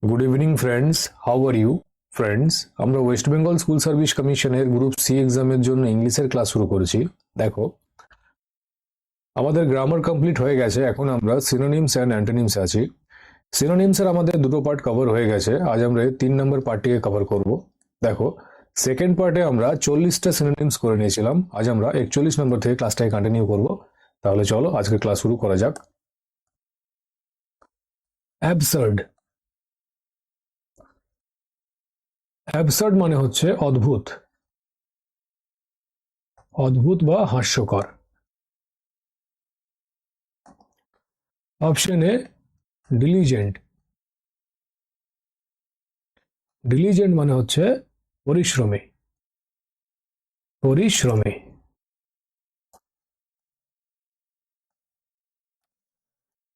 Good evening friends, how are you friends? আমরা West Bengal school service কমিশনের group C এক্সামের জন্য ইংলিশের ক্লাস শুরু করেছি। দেখো, আমাদের গ্রামার কমপ্লিট হয়ে গেছে। এখন আমরা সিনোনিমস অ্যান্ড অ্যান্টোনিমস আছি। সিনোনিমসের আমাদের দুটো পার্ট কভার হয়ে গেছে। আজ আমরা 3 নম্বর পার্টটিকে কভার করব। দেখো, সেকেন্ড পার্টে আমরা 40টা সিনোনিমস করে নিয়েছিলাম। আজ আমরা 41 নম্বর থেকে ক্লাসটাকে কন্টিনিউ করব। তাহলে চলো আজকে ক্লাস শুরু করা যাক। অ্যাবসার্ড। অ্যাবসার্ড মানে হচ্ছে অদ্ভুত, অদ্ভুত বা হাস্যকর। Option A diligent. ডিলিজেন্ট মানে হচ্ছে পরিশ্রমী, পরিশ্রমী।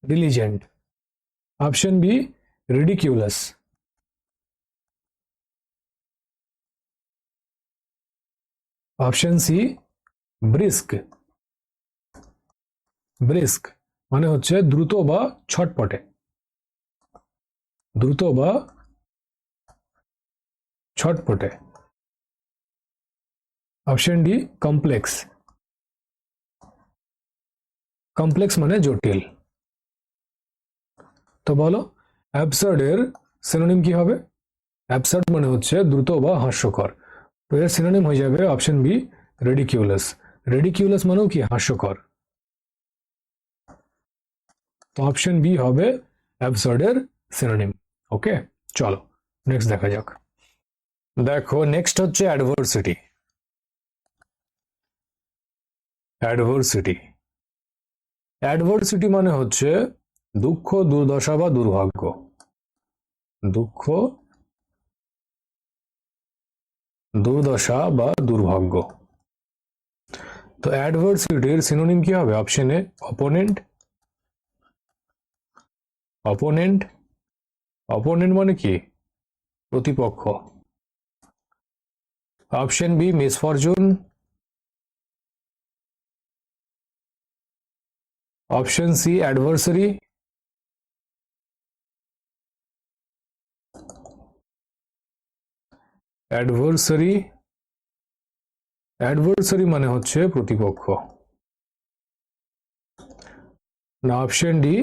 Diligent. Option B ridiculous. Option C brisk. Brisk মানে হচ্ছে দ্রুত বা ছটপটে, দ্রুত বা ছটপটে। Option D complex. কমপ্লেক্স মানে জটিল। তো বলো, অ্যাবসার্ড এর সিনোনিম কি হবে? অ্যাবসার্ড মানে হচ্ছে দ্রুত বা হাস্যকর। তো এর সিনোনিম হয়ে যাবে অপশন বি রেডিকিউলাস। রেডিকিউলাস মানেও কি হাস্যকর। তো অপশন বি হবে অ্যাবসার্ড এর সিনোনিম। ওকে, চলো নেক্সট দেখা যাক। দেখো, নেক্সট হচ্ছে অ্যাডভার্সিটি। অ্যাডভার্সিটি। অ্যাডভার্সিটি মানে হচ্ছে দুঃখ, দুর্দশা বা দুর্ভাগ্য। দুঃখ, দুর্দশা বা দুর্ভাগ্য। তো অ্যাডভার্সিটির সিনোনিম কি হবে? Option A opponent. Opponent. Opponent মানে কি? প্রতিপক্ষ। Option B misfortune. Option C adversary. Adversary. Adversary মানে হচ্ছে প্রতিপক্ষ। না, option D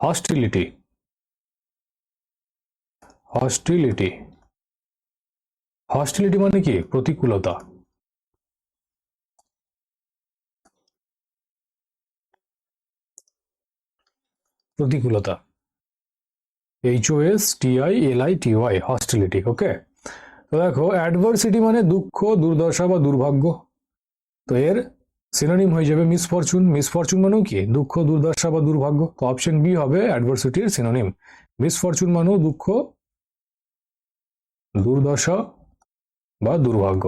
hostility. Hostility. Hostility মানে কি? প্রতিকূলতা। প্রতিকূলতা। HOSTILITY, hostility. ওকে, তো দেখো, অ্যাডভার্সিটি মানে দুঃখ, দুর্দশা বা দুর্ভাগ্য। তো এর সিনোনিম হয়ে যাবে মিসফরচুন। মিসফরচুন মানেও কি? দুঃখ, দুর্দশা বা দুর্ভাগ্য। তো অপশন বি হবে অ্যাডভার্সিটির সিনোনিম। মিসফরচুন মানেও দুঃখ, দুর্দশা বা দুর্ভাগ্য।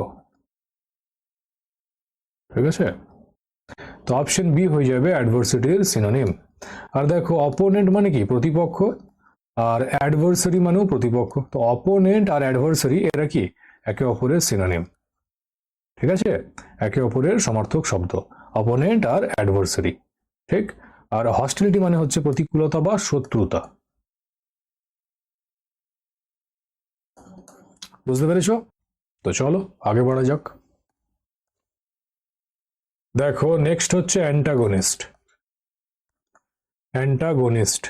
ঠিক আছে, তো অপশন বি হয়ে যাবে অ্যাডভার্সিটির সিনোনিম। আর দেখো, অপোনেন্ট মানে কি? প্রতিপক্ষ। আর অ্যাডভার্সারি মানেও প্রতিপক্ষ। তো অপোনেন্ট আর অ্যাডভার্সারি এরা কি? একে অপরের সিনোনিম। ঠিক আছে, একে অপরের সমার্থক শব্দ অপোনেন্ট আর অ্যাডভার্সারি। ঠিক। আর হস্টিলিটি মানে হচ্ছে প্রতিকূলতা বা শত্রুতা। বুঝতে পেরেছো? তো চলো আগে বাড়া যাক। দেখো, নেক্সট হচ্ছে অ্যান্টাগনিস্ট। অ্যান্টাগনিস্ট।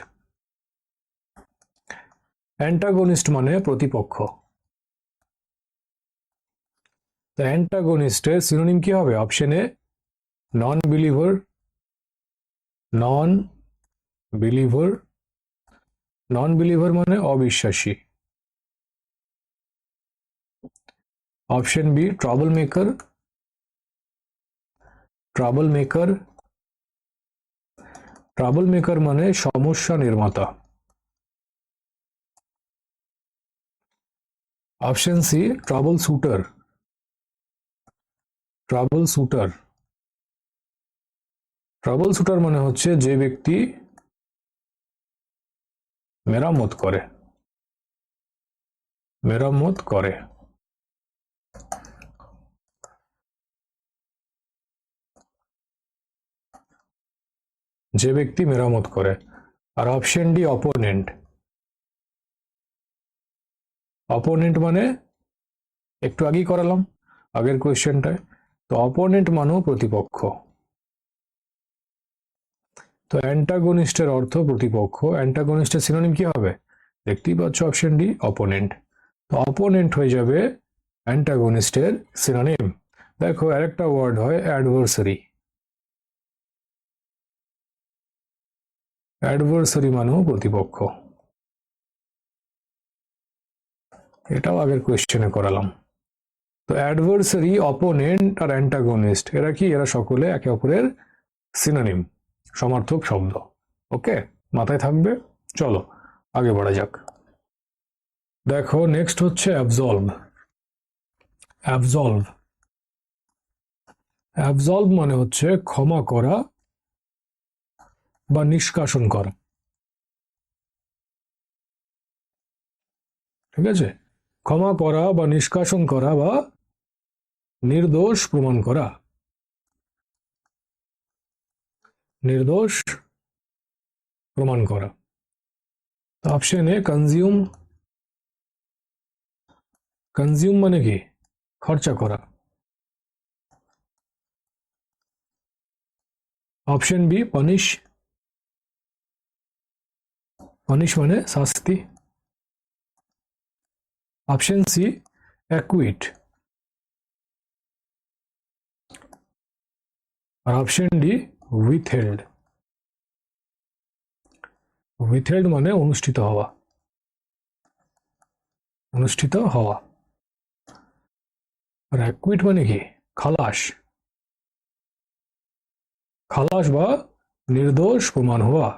অ্যান্টাগনিস্ট মানে প্রতিপক্ষ। তো অ্যান্টাগনিস্টের সিনোনিম কি হবে? Option A non believer. Non believer. Non believer মানে অবিশ্বাসী। Option B trouble maker. Trouble maker. Trouble maker মানে সমস্যা নির্মাতা। Option C trouble shooter. Trouble shooter. Trouble shooter মানে হচ্ছে যে ব্যক্তি মেরামত করে। মেরামত করে। যে ব্যক্তি মেরামত করে। আর অপশন ডি অপোনেন্ট। অপোনেন্ট মানে একটু আগেই করালাম আগের কোয়েশ্চেনটায়, তো অপোনেন্ট মানেও প্রতিপক্ষ। তো অ্যান্টাগনিস্টের অর্থ প্রতিপক্ষ, অ্যান্টাগনিস্টের সিনোনিম কি হবে? দেখতেই পাচ্ছ অপশন ডি, অপোনেন্ট। তো অপোনেন্ট হয়ে যাবে অ্যান্টাগনিস্টের সিনোনিম। দেখো আরেকটা ওয়ার্ড হয় অ্যাডভার্সারি, অ্যাডভার্সারি মানেও প্রতিপক্ষ, এটাও আগের কোয়েশ্চেনে করালাম। তো অ্যাডভার্সারি, অপোনেন্ট আর অ্যান্টাগনিস্ট এরা কি? এরা সকলে একে অপরের সিনোনিম, সমার্থক শব্দ। ওকে, মাথায় থাকবে। চলো আগে বাড়া যাক। দেখো নেক্সট হচ্ছে অ্যাবজলভ। অ্যাবজলভ, অ্যাবজলভ মানে হচ্ছে ক্ষমা করা বা নিষ্কাশন করা। ঠিক আছে, ক্ষমা করা বা নিষ্কাশন করা বা নির্দোষ প্রমাণ করা, নির্দোষ প্রমাণ করা। তো অপশন এ কনজিউম, কনজিউম মানে কি? খরচা করা। অপশন বি পানিশ, পানিশ মানে শাস্তি। অপশন সি অ্যাকুইট, আর অপশন ডি উইথহেল্ড। উইথহেল্ড মানে অনুষ্ঠিত হওয়া, অনুষ্ঠিত হওয়া। আর অ্যাকুইট মানে কি? খালাস, খালাস বা নির্দোষ প্রমাণ হওয়া।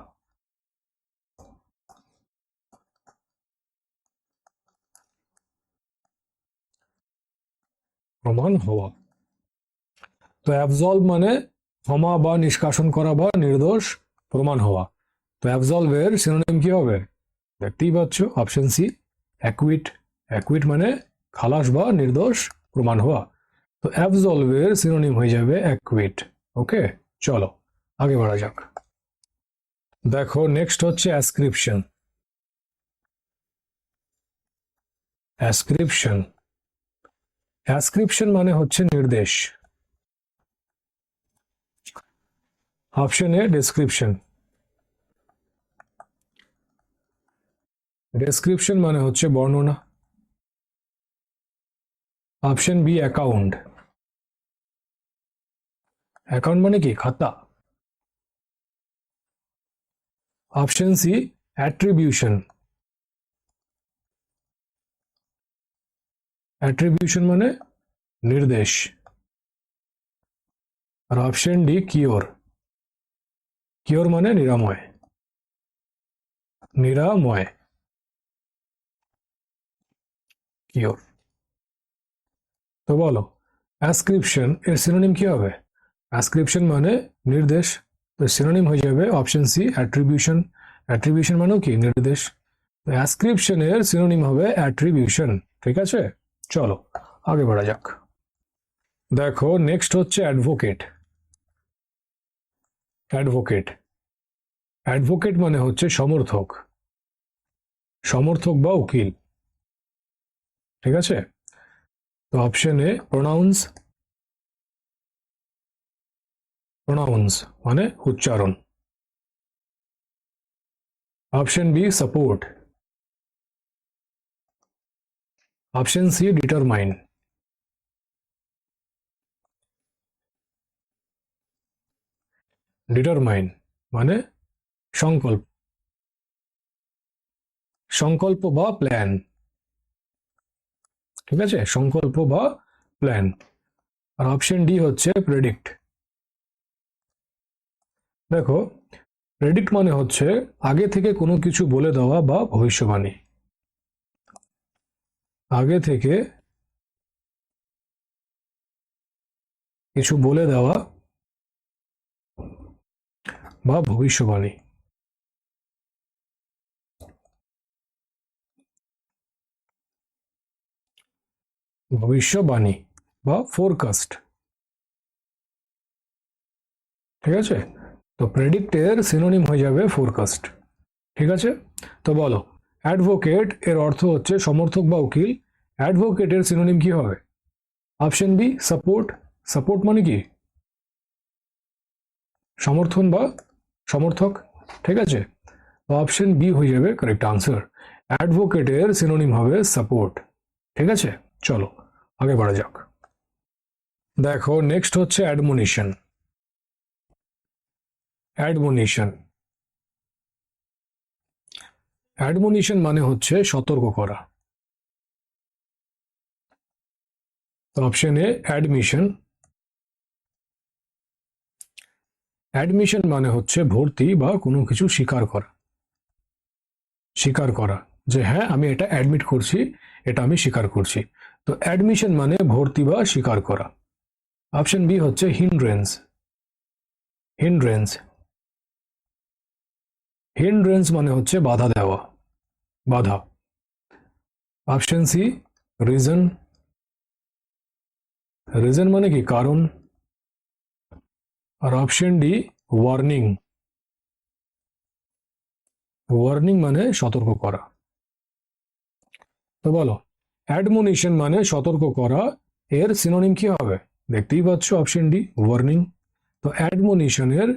প্রমাণ হওয়া। তো অ্যাবজলভ মানে ক্ষমা বা নিষ্কাশন করা বা নির্দোষ প্রমাণ হওয়া। তো অ্যাবজলভের সিনোনিম কি হবে? দেখতেই পাচ্ছ অপশন সি অ্যাকুইট। অ্যাকুইট মানে খালাস বা নির্দোষ প্রমাণ হওয়া। তো অ্যাবজলভের সিনোনিম হয়ে যাবে অ্যাকুইট। ওকে, চলো আগে বাড়া যাক। দেখো নেক্সট হচ্ছে অ্যাসক্রিপশন। অ্যাসক্রিপশন, অ্যাসক্রিপশন মানে হচ্ছে নির্দেশ। অপশন এ ডেসক্রিপশন, ডেসক্রিপশন মানে হচ্ছে বর্ণনা। অপশন বি অ্যাকাউন্ট, অ্যাকাউন্ট মানে কি? খাতা। অপশন সি অ্যাট্রিবিউশন, অ্যাট্রিবিউশন মানে নির্দেশ। আর অপশন ডি কিওর, কিওর মানে নিরাময়, নিরাময়, কিওর। তো বলো অ্যাসক্রিপশন এর সিনোনিম কি হবে? অ্যাসক্রিপশন মানে নির্দেশ, তো সিনোনিম হয়ে যাবে অপশন সি অ্যাট্রিবিউশন। অ্যাট্রিবিউশন মানেও কি? নির্দেশ। তো অ্যাসক্রিপশন এর সিনোনিম হবে অ্যাট্রিবিউশন। ঠিক আছে, চলো আগে বাড়া যাক। দেখো নেক্সট হচ্ছে অ্যাডভোকেট। অ্যাডভোকেট, অ্যাডভোকেট মানে হচ্ছে সমর্থক, সমর্থক বা উকিল। ঠিক আছে, তো অপশন এ প্রোনাউন্স, প্রোনাউন্স মানে উচ্চারণ। Option B support, option C determine, determine মানে সংকল্প, সংকল্প বা প্ল্যান। ঠিক আছে, সংকল্প বা প্ল্যান। আর অপশন ডি হচ্ছে প্রেডিক্ট। দেখো প্রেডিক্ট মানে হচ্ছে আগে থেকে কোনো কিছু বলে দেওয়া বা ভবিষ্যবাণী, আগে থেকে কিছু বলে দেওয়া বা ভবিষ্যবাণী। ভবিষ্যবাণী বা ফোরকাস্ট। ঠিক আছে, তো প্রেডিক্টের সিনোনিম হয়ে যাবে ফোরকাস্ট। ঠিক আছে, তো বলো অ্যাডভোকেট এর অর্থ হচ্ছে সমর্থক বা উকিল। অ্যাডভোকেটের সিনোনিম কি হবে? Option B support. সাপোর্ট মানে কি? সমর্থন বা সমর্থক। ঠিক আছে, তো অপশন বি হয়ে যাবে কারেক্ট আনসার। অ্যাডভোকেটের সিনোনিম হবে সাপোর্ট। ঠিক আছে, চলো আগে বাড়া যাক। দেখো নেক্সট হচ্ছে অ্যাডমোনিশন। অ্যাডমোনিশন অ্যাডমোনিশন মানে হচ্ছে সতর্ক করা। তো অপশন এ অ্যাডমিশন। অ্যাডমিশন মানে হচ্ছে ভর্তি বা কোনো কিছু স্বীকার করা। স্বীকার করা যে হ্যাঁ আমি এটা অ্যাডমিট করছি, এটা আমি স্বীকার করছি। তো অ্যাডমিশন মানে ভর্তি বা স্বীকার করা। অপশন বি হচ্ছে হিন্ড্রেন্স। হিন্ড্রেন্স হিন্ড্রেন্স মানে হচ্ছে বাধা দেওয়া, বাধা। Option C reason. রিজন মানে কি? কারণ। আর অপশন ডি ওয়ার্নিং। ওয়ার্নিং মানে সতর্ক করা। তো বলো, অ্যাডমোনিশন মানে সতর্ক করা, এর সিনোনিম কি হবে? দেখতেই পাচ্ছ অপশন ডি ওয়ার্নিং। তো অ্যাডমোনিশনের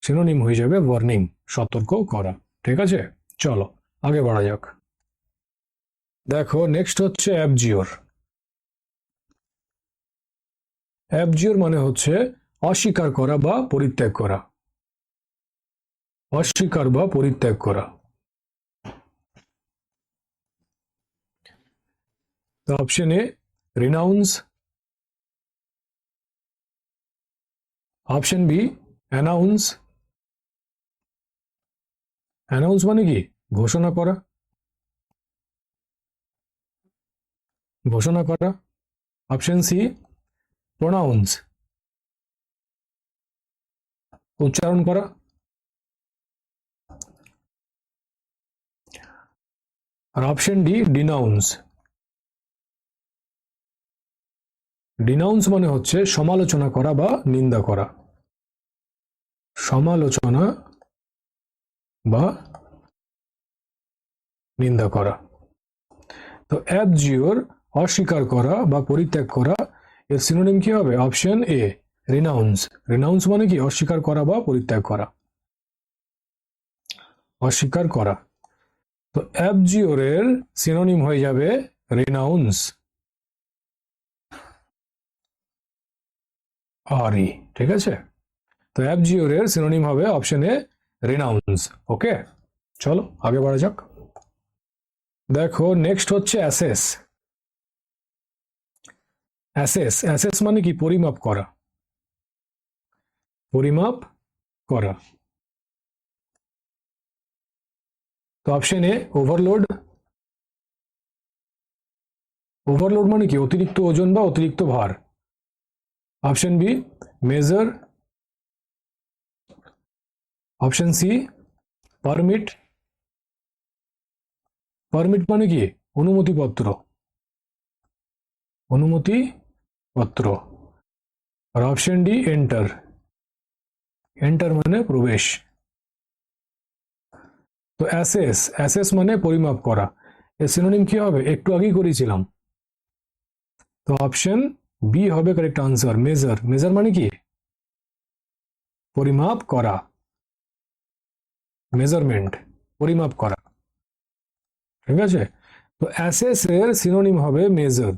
সিনোনিম হয়ে যাবে ওয়ার্নিং, সতর্ক করা। ঠিক আছে, চলো আগে বাড়া যাক। দেখো নেক্সট হচ্ছে অ্যাবজিওর। অ্যাবজিওর মানে হচ্ছে অস্বীকার করা বা পরিত্যাগ করা। অস্বীকার বা পরিত্যাগ করা। তো option A renounce. Option B announce. Announce মানে কি? ঘোষণা করা। ঘোষণা করা। Option C pronounce. উচ্চারণ করা। আর অপশন ডি ডিনাউন্স। ডিনাউন্স মানে হচ্ছে সমালোচনা করা বা নিন্দা করা। সমালোচনা বা নিন্দা করা। তো অ্যাবজিওর অস্বীকার করা বা পরিত্যাগ করা, এর সিনোনিম কি হবে? Option A renowned. রিনাউন্স মানে কি? অস্বীকার করা বা পরিত্যাগ করা। অস্বীকার করা। তো অ্যাবজিওরের সিনোনিম হয়ে যাবে রিনাউন্স। আর ই, ঠিক আছে। তো অ্যাবজিওরের সিনোনিম হবে অপশন এ রিনাউন্স। ওকে, চলো আগে বাড়া যাক। দেখো নেক্সট হচ্ছে অ্যাসেস। অ্যাসেস অ্যাসেস মানে কি? পরিমাপ করা। পরিমাপ করা। তো অপশন এ ওভারলোড। ওভারলোড মানে কি? অতিরিক্ত ওজন বা অতিরিক্ত ভার। Option B measure. Option C permit. Permit মানে কি? অনুমতিপত্র। অনুমতিপত্র। আর অপশন ডি এন্টার। এন্টার মানে প্রবেশ। তো অ্যাসেস অ্যাসেস মানে পরিমাপ করা, এর সিনোনিম কি হবে? একটু আগেই করেছিলাম। তো অপশন বি হবে কারেক্ট আনসার, মেজার। মেজার মানে কি? পরিমাপ করা। মেজারমেন্ট, পরিমাপ করা। ঠিক আছে, তো অ্যাসেস এর সিনোনিম হবে মেজার।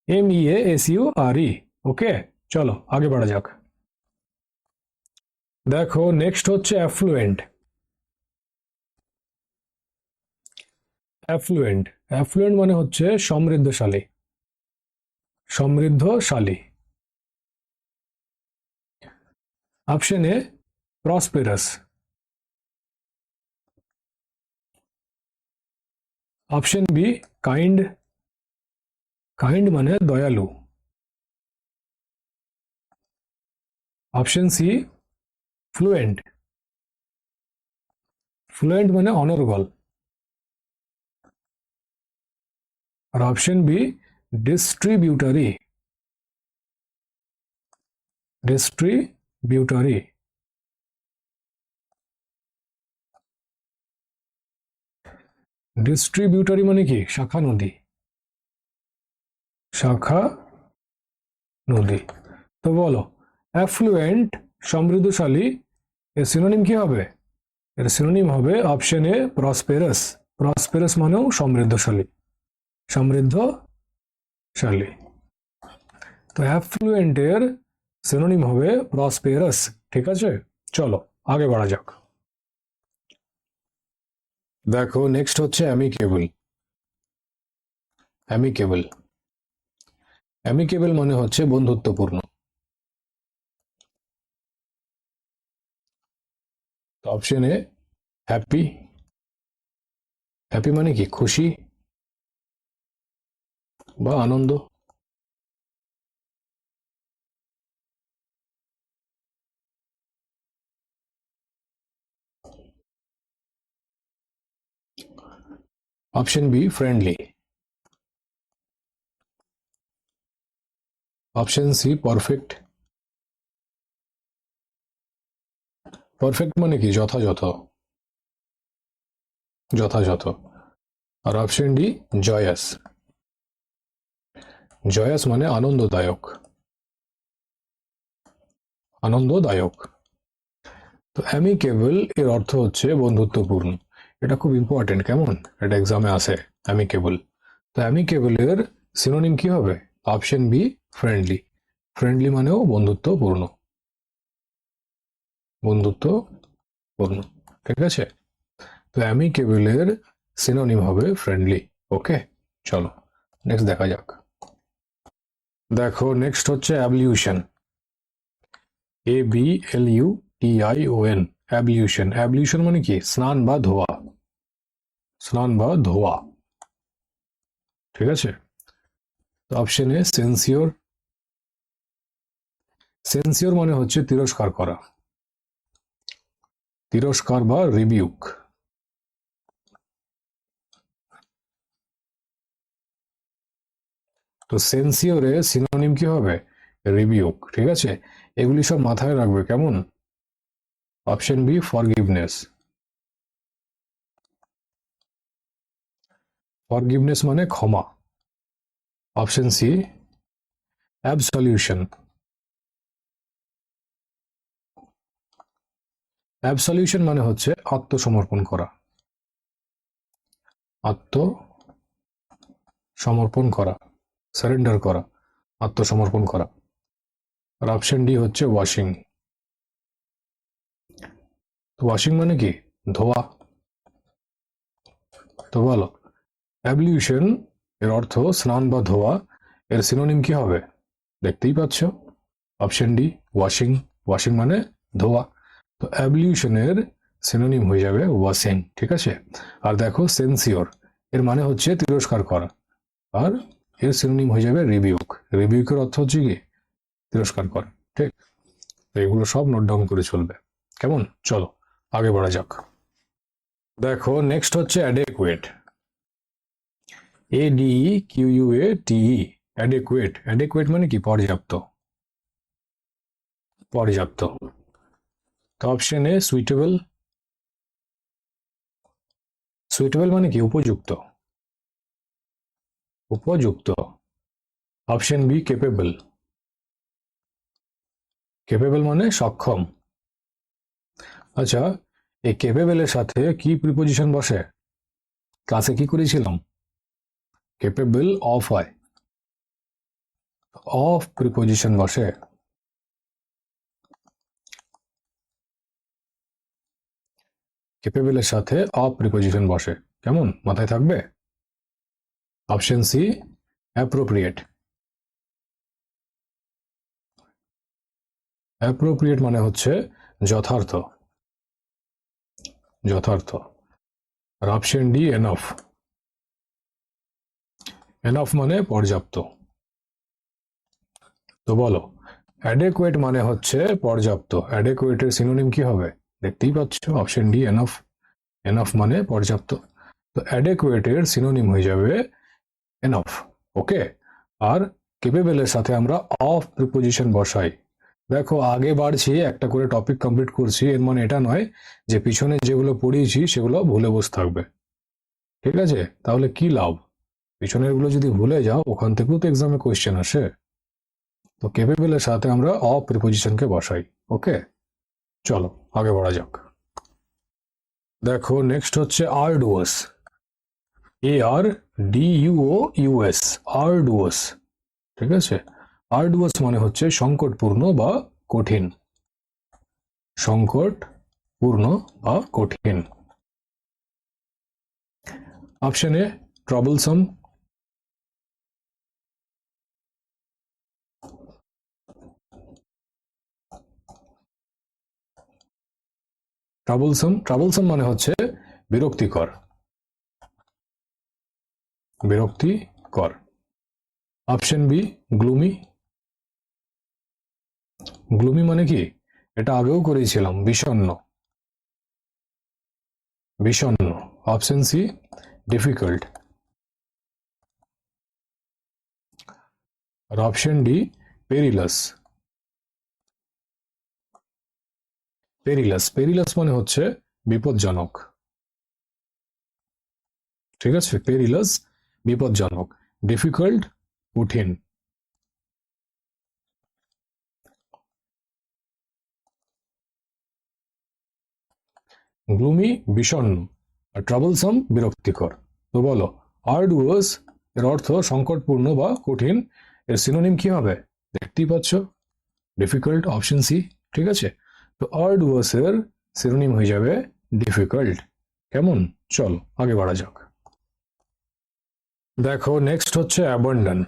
MEASURE। ওকে, চলো আগে বাড়া যাক। দেখো নেক্সট হচ্ছে অ্যাফ্লুয়েন্ট। অ্যাফ্লুয়েন্ট অ্যাফ্লুয়েন্ট মানে হচ্ছে সমৃদ্ধশালী। সমৃদ্ধশালী। Option A prosperous. Option B kind. Kind মানে দয়ালু। Option C fluent. ফ্লুয়েন্ট মানে অনর্গল। আর option B distributary. Distributary. Distributary মানে কি? শাখা নদী, শাখা নদী। তো বলো, অ্যাফ্লুয়েন্ট সমৃদ্ধশালী, এর সিনোনিম কি হবে? এর সিনোনিম হবে অপশন এ প্রসপেরাস। প্রসপেরাস মানেও সমৃদ্ধশালী, সমৃদ্ধশালী। তো অ্যাফ্লুয়েন্টের সিনোনিম হবে প্রসপেরাস। ঠিক আছে, চলো আগে বাড়া যাক। দেখো নেক্সট হচ্ছে অ্যামিকেবল। অ্যামিকেবল, অ্যামিকেবল মানে হচ্ছে বন্ধুত্বপূর্ণ। তো অপশন এ হ্যাপি। হ্যাপি মানে কি? খুশি বা আনন্দ। Option B friendly. Option C perfect. Perfect মানে কি? যথাযথ, যথাযথ। আর অপশন ডি জয়াস। জয়াস মানে আনন্দদায়ক, আনন্দদায়ক। তো অ্যামিকেবল এর অর্থ হচ্ছে বন্ধুত্বপূর্ণ। এটা খুব ইম্পর্টেন্ট, কেমন? এটা এক্সামে আসে, অ্যামিকেবল। তো অ্যামিকেবলের সিনোনিম কি হবে? Option B friendly. ফ্রেন্ডলি মানেও বন্ধুত্বপূর্ণ, বন্ধুত্বপূর্ণ। ঠিক আছে, তো অ্যামিকেবলের সিনোনিম হবে ফ্রেন্ডলি। ওকে, চলো নেক্সট দেখা যাক। দেখো নেক্সট হচ্ছে অ্যাবলিউশন। ABLUTION, ablution. অ্যাবলিউশন মানে কি? স্নান বা ধোয়া, স্নান বা ধোয়া। ঠিক আছে, তো অপশন এ সেন্সিওর। সেন্সিওর মানে হচ্ছে তিরস্কার করা, তিরস্কার বা রিবিউক। তো সেন্সিওরে সিনোনিম কি হবে? রিবিউক। ঠিক আছে, এগুলি সব মাথায় রাখবে, কেমন? Option B forgiveness. ফরগিভনেস মানে ক্ষমা। Option C অ্যাবসলিউশন। অ্যাবসলিউশন মানে হচ্ছে আত্মসমর্পণ করা, আত্মসমর্পণ করা, সারেন্ডার করা, আত্মসমর্পণ করা। আর অপশন ডি হচ্ছে ওয়াশিং। তো ওয়াশিং মানে কি? ধোয়া। তো বলো, অ্যাবলিউশন এর অর্থ স্নান বা ধোয়া, এর সিনোনিম কি হবে? দেখতেই পাচ্ছ, অপশন ডি ওয়াশিং। ওয়াশিং মানে ধোয়া। তো অ্যাবলিউশনের সিনোনিম হয়ে যাবে ওয়াশিং। ঠিক আছে, আর দেখো সেন্সিওর এর মানে হচ্ছে তিরস্কার করা, আর এর সিনোনিম হয়ে যাবে রিবিউক। রিবিউকের অর্থ হচ্ছে কি? তিরস্কার করা। ঠিক, তো এগুলো সব নোট ডাউন করে চলবে, কেমন? চলো আগে বাড়া যাক। দেখো নেক্সট হচ্ছে অ্যাডেকুয়েট। ADEQUATE, অ্যাডেকুয়েট। অ্যাডেকুয়েট মানে কি? পর্যাপ্ত, পর্যাপ্ত। তো অপশন এ সুইটেবল। সুইটেবল মানে কি? উপযুক্ত, উপযুক্ত। Option B capable. কেপেবল মানে সক্ষম। আচ্ছা, এই কেপেবলের সাথে কি প্রিপোজিশন বসে? ক্লাসে কি করেছিলাম? কেপেবল অফ হয়, অফ প্রিপোজিশন বসে। কেপেবলের সাথে অফ প্রিপোজিশন বসে, কেমন? মাথায় থাকবে। Option C appropriate. অ্যাপ্রোপ্রিয়েট মানে হচ্ছে যথার্থ, যথার্থ। আর অপশন ডি এনফ। এনফ মানে পর্যাপ্ত। তো বলো, অ্যাডেকুয়েট মানে হচ্ছে পর্যাপ্ত, অ্যাডেকুয়েটের সিনোনিম কি হবে? দেখতেই পাচ্ছ, অপশন ডি এনফ। এনফ মানে পর্যাপ্ত। তো অ্যাডেকুয়েটের সিনোনিম হয়ে যাবে এনফ। ওকে, আর কেপেবলের সাথে আমরা অফ প্রিপোজিশন বসাই। দেখো আগে বাড়ছি, একটা করে টপিক কমপ্লিট করছি, এর মানে এটা নয় যে পিছনে যেগুলো পড়িয়েছি সেগুলো ভুলে বসে থাকবে। ঠিক আছে, তাহলে কি লাভ? পিছনের গুলো যদি ভুলে যাও, ওখান থেকেও তো এক্সামে কোয়েশ্চেন আসে। তো কেপেবলের সাথে আমরা অফ প্রিপোজিশনকে বসাই। ওকে, চলো আগে বলা যাক। দেখো নেক্সট হচ্ছে আরডুয়াস। ARDUOUS, আরডুয়াস। ঠিক আছে, আরডুয়াস মানে হচ্ছে সংকটপূর্ণ বা কঠিন। সংকটপূর্ণ বা কঠিন। অপশন এ ট্রাবলসাম, ট্রাবলসাম মানে হচ্ছে বিরক্তিকর, বিরক্তিকর। অপশন বি গ্লুমি, গ্লুমি মানে কি, এটা আগেও করেছিলাম, বিষণ্ণ, বিষণ্ণ। অপশন সি ডিফিকাল্ট, আর অপশন ডি পেরিলাস। পেরিলাস মানে হচ্ছে বিপজ্জনক। ঠিক আছে, পেরিলাস বিপজ্জনক, ডিফিকাল্ট কঠিন। গ্লুমি বিষণ্ণ, আর ট্রাবলসাম বিরক্তিকর। তো বলো, আরডুয়াস এর অর্থ সংকটপূর্ণ বা কঠিন, এর সিনোনিম কি হবে? দেখতেই পাচ্ছ, ডিফিকাল্ট, অপশন সি। ঠিক আছে, তো আরডুয়াস এর সিনোনিম হয়ে যাবে ডিফিকাল্ট। কেমন? চলো আগে বাড়া যাক। দেখো নেক্সট হচ্ছে অ্যাবান্ডন।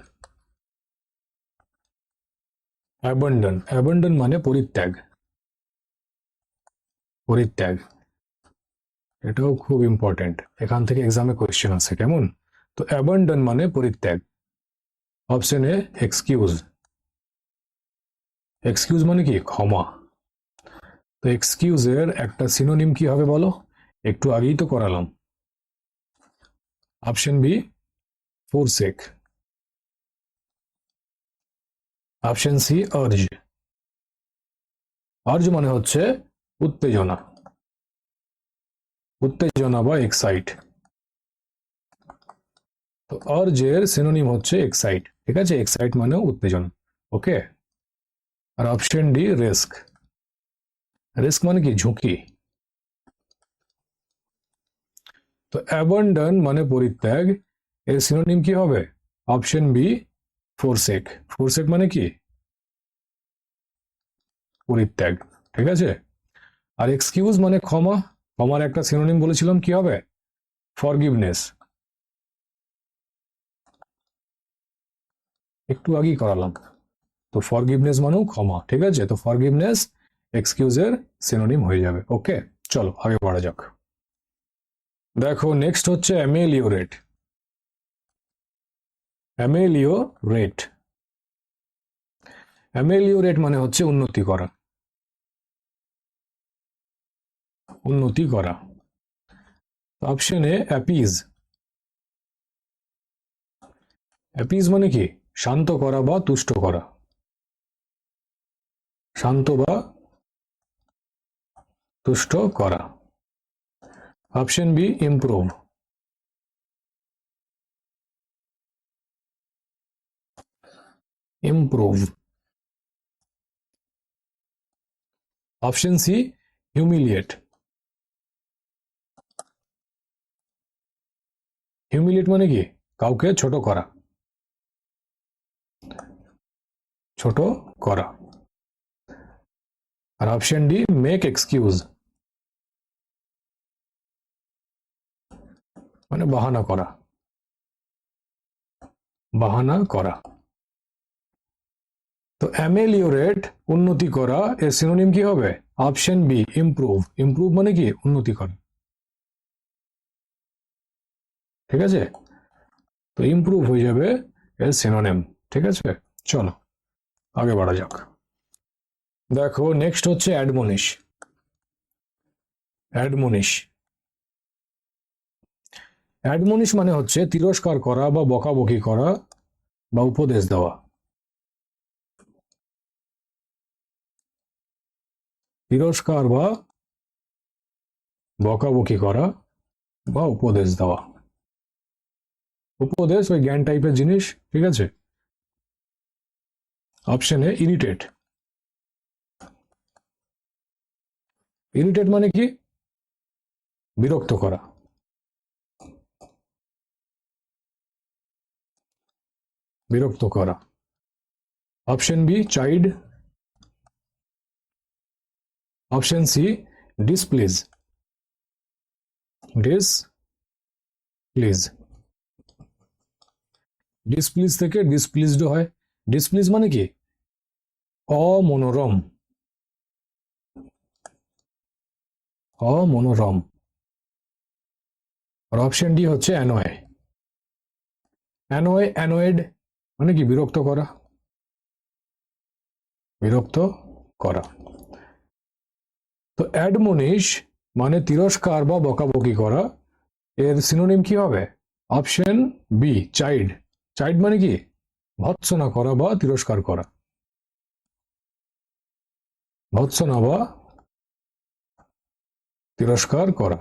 অ্যাবান্ডন মানে পরিত্যাগ, পরিত্যাগ। এটাও খুব ইম্পর্টেন্ট, এখান থেকে এক্সামে কোয়েশ্চেন আছে। কেমন? তো অ্যাবান্ডন মানে পরিত্যাগ। অপশন এ এক্সকিউজ, এক্সকিউজ মানে কি, ক্ষমা। তো এক্সকিউজ এর একটা সিনোনিম কি হবে বলো? একটু আগেই তো করালাম। Option B forsake, option C urge. Urge মানে হচ্ছে উত্তেজনা, উত্তেজনা বা এক্সাইট। তো আর্জ এর সিনোনিম হচ্ছে এক্সাইট। ঠিক আছে, এক্সাইট মানে উত্তেজনা। ওকে, আর অপশন ডি রিস্ক, রিস্ক মানে কি, ঝুঁকি। তো অ্যাবান্ডন মানে পরিত্যাগ, এর সিনোনিম কি হবে? Option B ফোরসেক। ফোরসেক মানে কি, পরিত্যাগ। ঠিক আছে, আর এক্সকিউজ মানে ক্ষমা, ক্ষমার একটা সিনোনিম বলেছিলাম, কি হবে? ফরগিভনেস। একটু আগেই করালাম। তো ফরগিভনেস মানেও ক্ষমা। ঠিক আছে, তো ফরগিভনেস এক্সকিউজের সিনোনিম হয়ে যাবে। ওকে, চলো আগে বাড়া যাক। দেখো নেক্সট হচ্ছে অ্যামেলিওরেট। অ্যামেলিওরেট, অ্যামেলিওরেট মানে হচ্ছে উন্নতি করা, উন্নতি করা। অপশন এ অ্যাপিজ, অ্যাপিজ মানে কি, শান্ত করা বা তুষ্ট করা, শান্ত বা তুষ্ট করা। Option B improve, improve. Option C humiliate, humiliate মানে কি, কাউকে ছোট করা, ছোট করা। আর অপশন ডি মেক এক্সকিউজ, মানে বাহানা করা, বাহানা করা। তো অ্যামেলিওরেট উন্নতি করা, এর সিনোনিম কি হবে? অপশন বি ইমপ্রুভ, ইমপ্রুভ মানে কি, উন্নতি করা। ঠিক আছে, তো ইমপ্রুভ হয়ে যাবে এর সিনোনিম। ঠিক আছে, চলো আগে বাড়া যাক। দেখো নেক্সট হচ্ছে অ্যাডমনিশ। অ্যাডমনিশ, অ্যাডমনিশ মানে হচ্ছে তিরস্কার করা বা বকাবকি করা বা উপদেশ দেওয়া। তিরস্কার বা বকাবকি করা বা উপদেশ দেওয়া। উপদেশ ওই জ্ঞান টাইপের জিনিস, ঠিক আছে। Option A irritate. ইরিটেট মানে কি? বিরক্ত করা। বিরক্ত করা। Option B child. Option C displease. Displease. Displease থেকে ডিসপ্লিজড হয়। ডিসপ্লিজ মানে কি? অমনোরম। অমনোরম। আর অপশন ডি হচ্ছে অ্যানয়। অ্যানয়েড মানে কি? বিরক্ত করা। বিরক্ত করা। তো অ্যাডমনিশ মানে তিরস্কার বা বকাবকি করা, এর সিনোনিম কি হবে? Option B child. চাইল্ড মানে কি? ভৎসনা করা বা তিরস্কার করা। ভৎসনা বা তিরস্কার করা,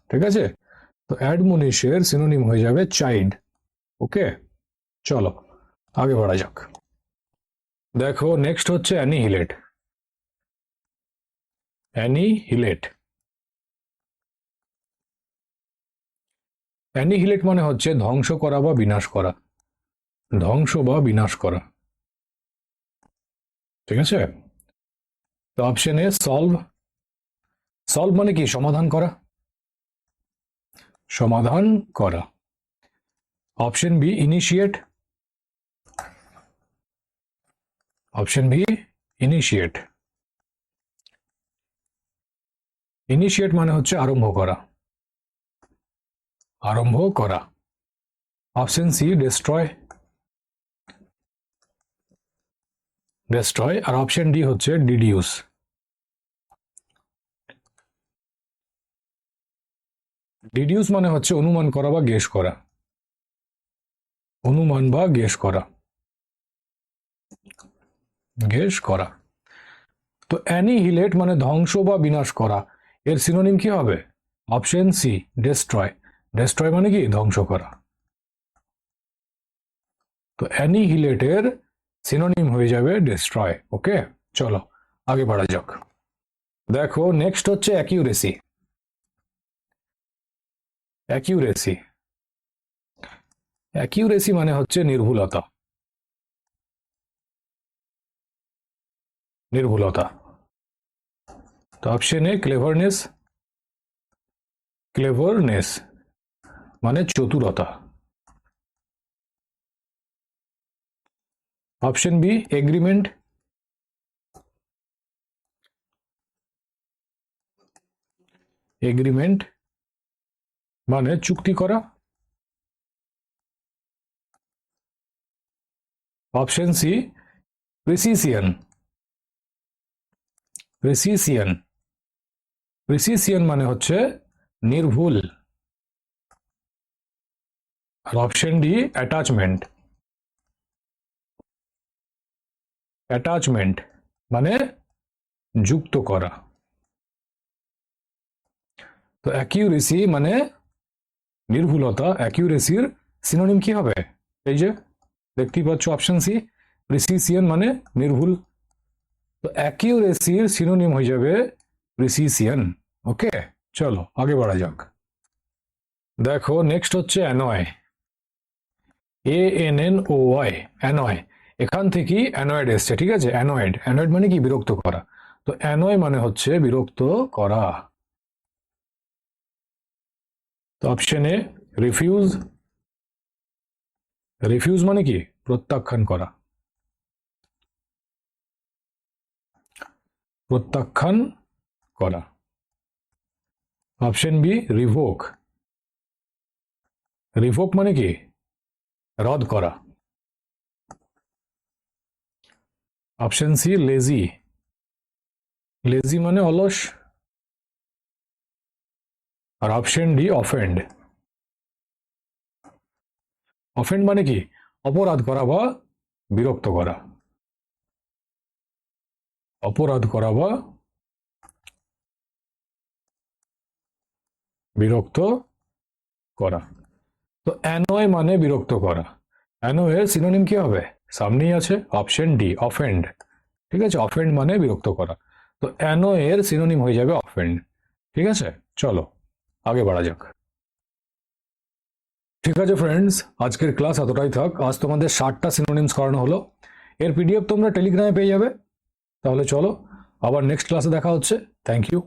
ঠিক আছে। তো অ্যাডমনিশের সিনোনিম হয়ে যাবে চাইল্ড। ওকে, চলো আগে बढ़ा যাক। দেখো নেক্সট হচ্ছে অ্যানিহিলেট। অ্যানিহিলেট। অ্যানিহিলেট মানে হচ্ছে ধ্বংস করা বা বিনাশ করা। ধ্বংস বা বিনাশ করা, ঠিক আছে। তো অপশন এ সলভ। সলভ মানে কি? সমাধান করা। সমাধান করা। Option B initiate. Option B initiate. Initiate মানে হচ্ছে আরম্ভ করা। আরম্ভ করা। Option C destroy. ডিস্ট্রয়। আর অপশন ডি হচ্ছে ডিডিউস। ডিডিউস মানে হচ্ছে অনুমান করা বা গেস করা। অনুমান বা গেস করা। গেস করা। তো অ্যানিহিলেট মানে ধ্বংস বা বিনাশ করা, এর সিনোনিম কি হবে? Option C destroy. ডিস্ট্রয় মানে কি? ধ্বংস করা। তো অ্যানিহিলেটের সিনোনিম হয়ে যাবে ডিস্ট্রয়। ওকে, চলো আগে बढ़ा যাক। দেখো নেক্সট হচ্ছে অ্যাকিউরেসি। অ্যাকিউরেসি। অ্যাকিউরেসি মানে হচ্ছে নির্ভুলতা। নির্ভুলতা। তো অপশন এ ক্লেভারনেস। ক্লেভারনেস মানে চতুরতা। Option B agreement. এগ্রিমেন্ট মানে চুক্তি করা। Option C প্রিসিসিয়ন। প্রিসিসিয়ন। প্রিসিসিয়ন মানে হচ্ছে নির্ভুল। আর অপশন ডি অ্যাটাচমেন্ট। অ্যাটাচমেন্ট মানে যুক্ত করা। তো অ্যাকিউরেসি মানে নির্ভুলতা। অ্যাকিউরেসির সিনোনিম কি হবে? এই যে দেখতেই পাচ্ছ অপশন সি প্রিসিসিয়ন মানে নির্ভুল। তো অ্যাকিউরেসির সিনোনিম হয়ে যাবে প্রিসিসিয়ন। ওকে, চলো আগে बढ़ा যাক। দেখো নেক্সট হচ্ছে অ্যানয়। ANNOY। অ্যানয়। এখান থেকেই অ্যানয়েড এসছে, ঠিক আছে। অ্যানয়েড। অ্যানয়েড মানে কি? বিরক্ত করা। তো অ্যানয় মানে হচ্ছে বিরক্ত করা। তো অপশন এ রিফিউজ। রিফিউজ মানে কি? প্রত্যাখ্যান করা। প্রত্যাখ্যান করা। Option B revoke. রিভোক মানে কি? রদ করা। Option C lazy. লেজি মানে অলস। আর অপশন ডি অফেন্ড। অফেন্ড মানে কি? অপরাধ করা বা বিরক্ত করা। অপরাধ করা বা বিরক্ত করা। তো অ্যানয় মানে বিরক্ত করা। অ্যানয়ের সিনোনিম কি হবে? সামনেই আছে অপশন ডি, অফেন্ড। ঠিক আছে, অফেন্ড মানে বিরক্ত করা। তো অ্যানয়ের সিনোনিম হয়ে যাবে অফেন্ড। ঠিক আছে, চলো আগে বাড়া যাক। ঠিক আছে ফ্রেন্ডস, আজকের ক্লাস এতটাই থাক। আজ তোমাদের 60টা সিনোনিমস করানো হলো। এর পিডিএফ তোমরা টেলিগ্রামে পেয়ে যাবে। তাহলে চলো, আবার নেক্সট ক্লাসে দেখা হচ্ছে। Thank you.